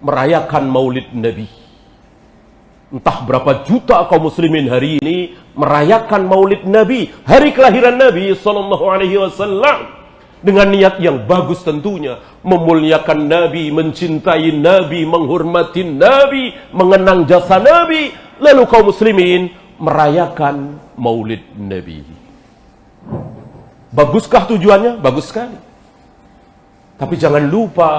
merayakan maulid Nabi. Entah berapa juta kaum muslimin hari ini merayakan maulid Nabi, hari kelahiran Nabi sallallahu alaihi wasallam, dengan niat yang bagus tentunya, memuliakan Nabi, mencintai Nabi, menghormati Nabi, mengenang jasa Nabi. Lalu kaum muslimin merayakan maulid Nabi. Baguskah tujuannya? Bagus sekali. Tapi jangan lupa,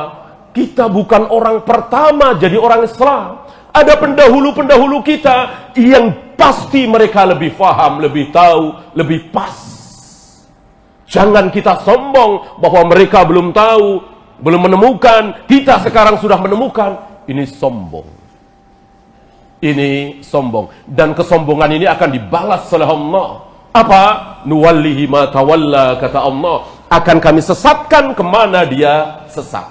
kita bukan orang pertama jadi orang Islam. Ada pendahulu-pendahulu kita yang pasti mereka lebih faham, lebih tahu, lebih pas. Jangan kita sombong bahwa mereka belum tahu, belum menemukan, kita sekarang sudah menemukan. Ini sombong. Ini sombong. Dan kesombongan ini akan dibalas oleh Allah. Apa? Nuwallihi ma tawalla, kata Allah. Akan kami sesatkan kemana dia sesat.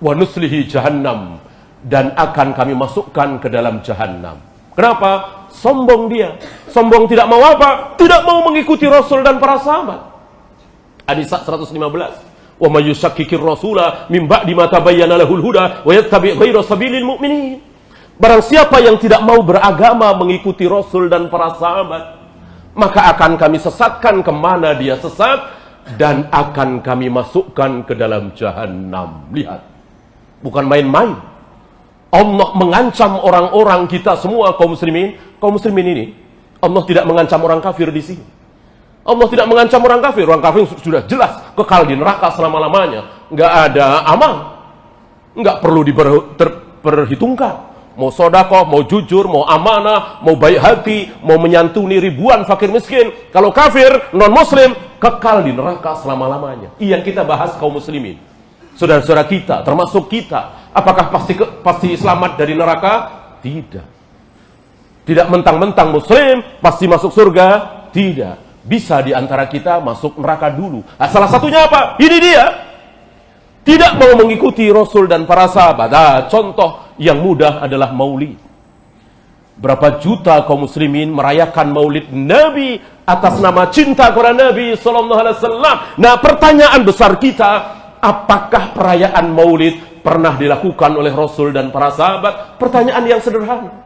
Wa nuslihi jahannam. Dan akan kami masukkan ke dalam jahannam. Kenapa? Sombong dia. Sombong tidak mau apa? Tidak mau mengikuti Rasul dan para sahabat. An-Nisa 115. Wa may yushakkikir rasula min ba'di ma tabayyana lahul huda wa yattabi' ghayra sabilil mu'minin. Barang siapa yang tidak mau beragama mengikuti Rasul dan para sahabat, maka akan kami sesatkan kemana dia sesat, dan akan kami masukkan ke dalam jahannam. Lihat, bukan main-main. Allah mengancam orang-orang kita semua, kaum muslimin. Kaum muslimin ini, Allah tidak mengancam orang kafir di sini. Allah tidak mengancam orang kafir. Orang kafir sudah jelas kekal di neraka selama-lamanya. Nggak ada amal, nggak perlu diperhitungkan. Mau sodakoh, mau jujur, mau amanah, mau baik hati, mau menyantuni ribuan fakir miskin. Kalau kafir, non-muslim, kekal di neraka selama-lamanya. Yang kita bahas kaum muslimin, saudara-saudara kita, termasuk kita, apakah pasti selamat dari neraka? Tidak. Tidak mentang-mentang muslim pasti masuk surga. Tidak. Bisa di antara kita masuk neraka dulu. Nah, salah satunya apa? Ini dia. Tidak mau mengikuti Rasul dan para sahabat. Nah, contoh yang mudah adalah maulid. Berapa juta kaum muslimin merayakan maulid Nabi atas nama cinta kepada Nabi sallallahu alaihi wasallam. Nah, pertanyaan besar kita, apakah perayaan maulid pernah dilakukan oleh Rasul dan para sahabat? Pertanyaan yang sederhana.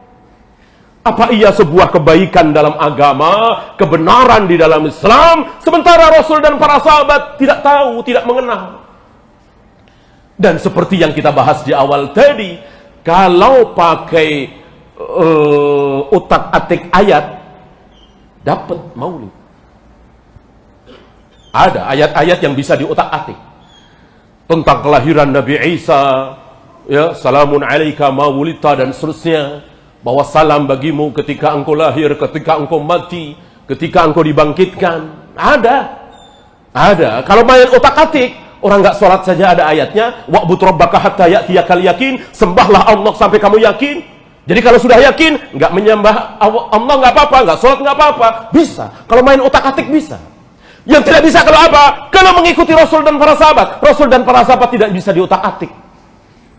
Apa ia sebuah kebaikan dalam agama, kebenaran di dalam Islam, sementara Rasul dan para sahabat tidak tahu, tidak mengenal? Dan seperti yang kita bahas di awal tadi, kalau pakai utak-atik ayat, dapat maulid. Ada ayat-ayat yang bisa diutak-atik tentang kelahiran Nabi Isa, ya, salamun alaika ma wulita, dan seterusnya, bahwa salam bagimu ketika engkau lahir, ketika engkau mati, ketika engkau dibangkitkan. Ada. Kalau main otak-atik, orang nggak sholat saja ada ayatnya, wa'bud rabbaka hatta ya'tiyakal yakin, sembahlah Allah sampai kamu yakin. Jadi kalau sudah yakin, nggak menyembah Allah nggak apa-apa, nggak sholat nggak apa-apa, bisa. Kalau main otak-atik bisa. Yang tidak bisa kalau apa? Kalau mengikuti Rasul dan para sahabat. Rasul dan para sahabat tidak bisa diotak-atik.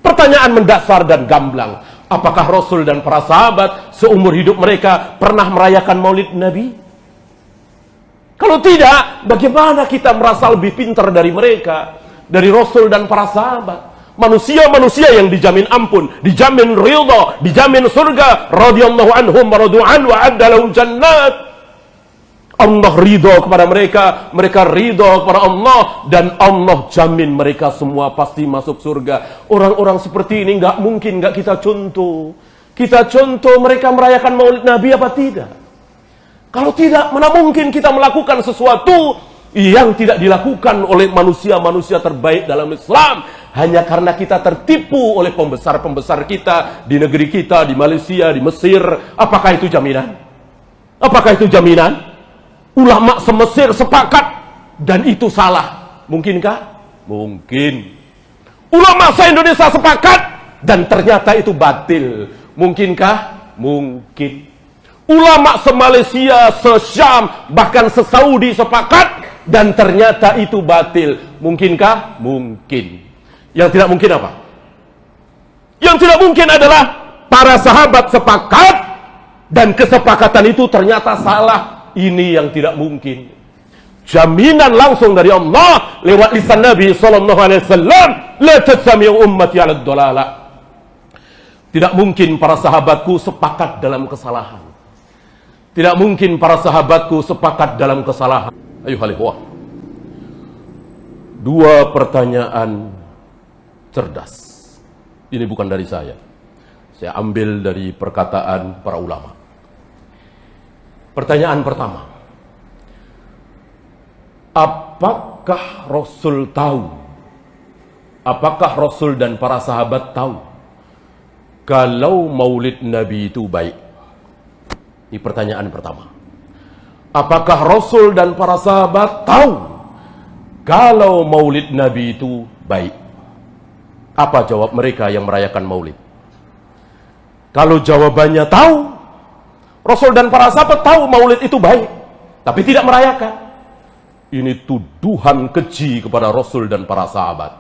Pertanyaan mendasar dan gamblang. Apakah Rasul dan para sahabat seumur hidup mereka pernah merayakan maulid Nabi? Kalau tidak, bagaimana kita merasa lebih pintar dari mereka? Dari Rasul dan para sahabat. Manusia-manusia yang dijamin ampun, dijamin ridha, dijamin surga. Radhiyallahu anhum wa radu'an wa adda lahum jannat. Allah ridho kepada mereka, mereka ridho kepada Allah, dan Allah jamin mereka semua pasti masuk surga. Orang-orang seperti ini nggak mungkin nggak kita contoh. Kita contoh mereka merayakan maulid Nabi apa tidak? Kalau tidak, mana mungkin kita melakukan sesuatu yang tidak dilakukan oleh manusia-manusia terbaik dalam Islam, hanya karena kita tertipu oleh pembesar-pembesar kita di negeri kita, di Malaysia, di Mesir. Apakah itu jaminan? Apakah itu jaminan? Ulama se-Mesir sepakat dan itu salah. Mungkinkah? Mungkin. Ulama se-Indonesia sepakat dan ternyata itu batil. Mungkinkah? Mungkin. Ulama se-Malaysia, se-Syam, bahkan se-Saudi sepakat dan ternyata itu batil. Mungkinkah? Mungkin. Yang tidak mungkin apa? Yang tidak mungkin adalah para sahabat sepakat dan kesepakatan itu ternyata salah. Ini yang tidak mungkin. jaminan langsung dari Allah lewat lisan Nabi sallallahu alaihi wasallam, la tajtami'u ummati 'ala ad-dhalalah. Tidak mungkin para sahabatku sepakat dalam kesalahan. Tidak mungkin para sahabatku sepakat dalam kesalahan. Ayuhal ikhwah, dua pertanyaan cerdas. Ini bukan dari saya ambil dari perkataan para ulama. Pertanyaan pertama, apakah Rasul tahu? Apakah Rasul dan para sahabat tahu kalau maulid Nabi itu baik? Ini pertanyaan pertama. Apakah Rasul dan para sahabat tahu kalau maulid Nabi itu baik? Apa jawab mereka yang merayakan maulid? Kalau jawabannya tahu, Rasul dan para sahabat tahu maulid itu baik, tapi tidak merayakan. Ini tuduhan keji kepada Rasul dan para sahabat.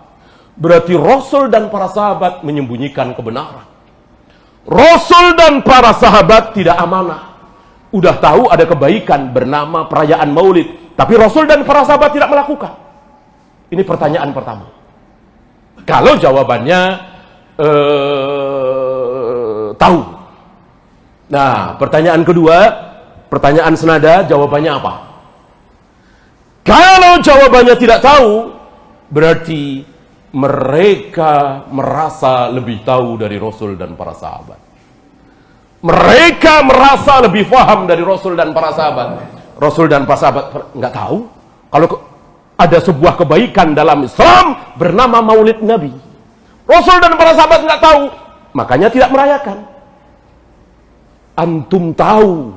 Berarti Rasul dan para sahabat menyembunyikan kebenaran. Rasul dan para sahabat tidak amanah. Udah tahu ada kebaikan bernama perayaan maulid, tapi Rasul dan para sahabat tidak melakukan. Ini pertanyaan pertama. Kalau jawabannya tahu. Nah, pertanyaan kedua, pertanyaan senada, jawabannya apa? Kalau jawabannya tidak tahu, berarti mereka merasa lebih tahu dari Rasul dan para sahabat. Mereka merasa lebih paham dari Rasul dan para sahabat. Rasul dan para sahabat nggak tahu kalau ada sebuah kebaikan dalam Islam bernama maulid Nabi. Rasul dan para sahabat nggak tahu, makanya tidak merayakan. Antum tahu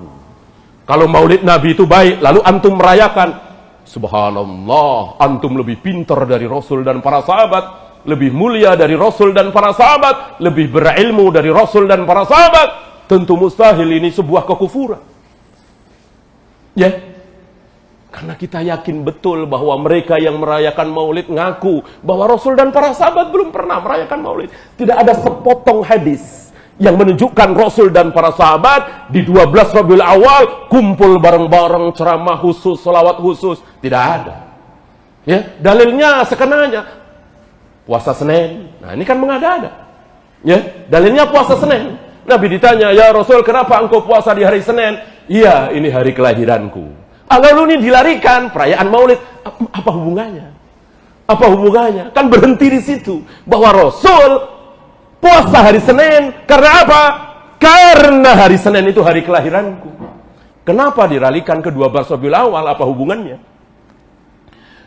kalau maulid Nabi itu baik, lalu antum merayakan. Subhanallah, antum lebih pintar dari Rasul dan para sahabat, lebih mulia dari Rasul dan para sahabat, lebih berilmu dari Rasul dan para sahabat. Tentu mustahil ini sebuah kekufuran. Ya, karena kita yakin betul bahwa mereka yang merayakan maulid ngaku bahwa Rasul dan para sahabat belum pernah merayakan maulid. Tidak ada sepotong hadis yang menunjukkan Rasul dan para sahabat di 12 Rabiul Awal kumpul bareng-bareng, ceramah khusus, salawat khusus. Tidak ada. Ya, dalilnya sekenanya puasa Senin. Nah, ini kan mengada-ada. Ya, dalilnya puasa Senin. Nabi ditanya, "Ya Rasul, kenapa engkau puasa di hari Senin?" "Iya, ini hari kelahiranku." Lalu ini dilarikan perayaan maulid. Apa hubungannya? Apa hubungannya? Kan berhenti di situ bahwa Rasul puasa hari Senin karena apa? Karena hari Senin itu hari kelahiranku. Kenapa diralikan ke 12 Rabiul Awal? Apa hubungannya?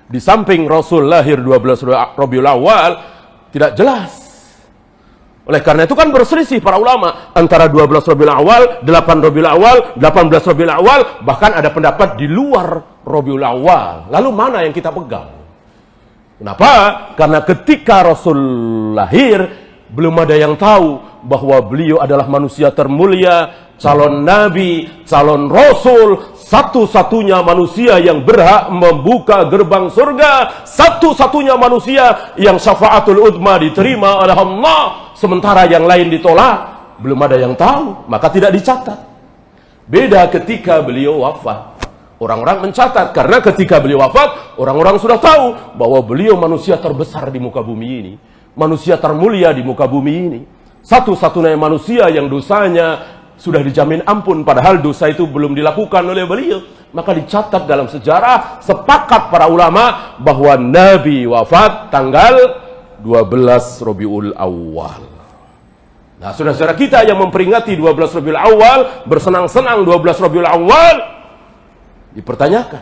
Di samping Rasul lahir 12 Rabiul Awal tidak jelas. Oleh karena itu kan berselisih para ulama antara 12 Rabiul Awal, 8 Rabiul Awal, 18 Rabiul Awal, bahkan ada pendapat di luar Rabiul Awal. Lalu mana yang kita pegang? Kenapa? Karena ketika Rasul lahir, belum ada yang tahu bahwa beliau adalah manusia termulia, calon nabi, calon rasul, satu-satunya manusia yang berhak membuka gerbang surga, satu-satunya manusia yang syafaatul udma diterima oleh Allah. Sementara yang lain ditolak, belum ada yang tahu, maka tidak dicatat. Beda ketika beliau wafat. Orang-orang mencatat, karena ketika beliau wafat, orang-orang sudah tahu bahwa beliau manusia terbesar di muka bumi ini. Manusia termulia di muka bumi ini. Satu-satunya manusia yang dosanya sudah dijamin ampun, padahal dosa itu belum dilakukan oleh beliau. Maka dicatat dalam sejarah, sepakat para ulama bahwa Nabi wafat tanggal 12 Rabiul Awal. Nah, saudara-saudara kita yang memperingati 12 Rabiul Awal, bersenang-senang 12 Rabiul Awal, dipertanyakan,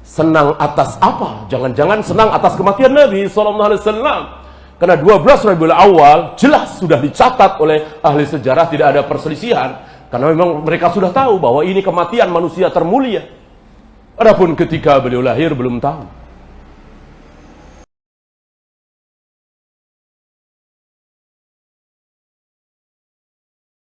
senang atas apa? Jangan-jangan senang atas kematian Nabi SAW. Karena 12 Rabiul Awal jelas sudah dicatat oleh ahli sejarah, tidak ada perselisihan. Karena memang mereka sudah tahu bahwa ini kematian manusia termulia. Adapun ketika beliau lahir belum tahu.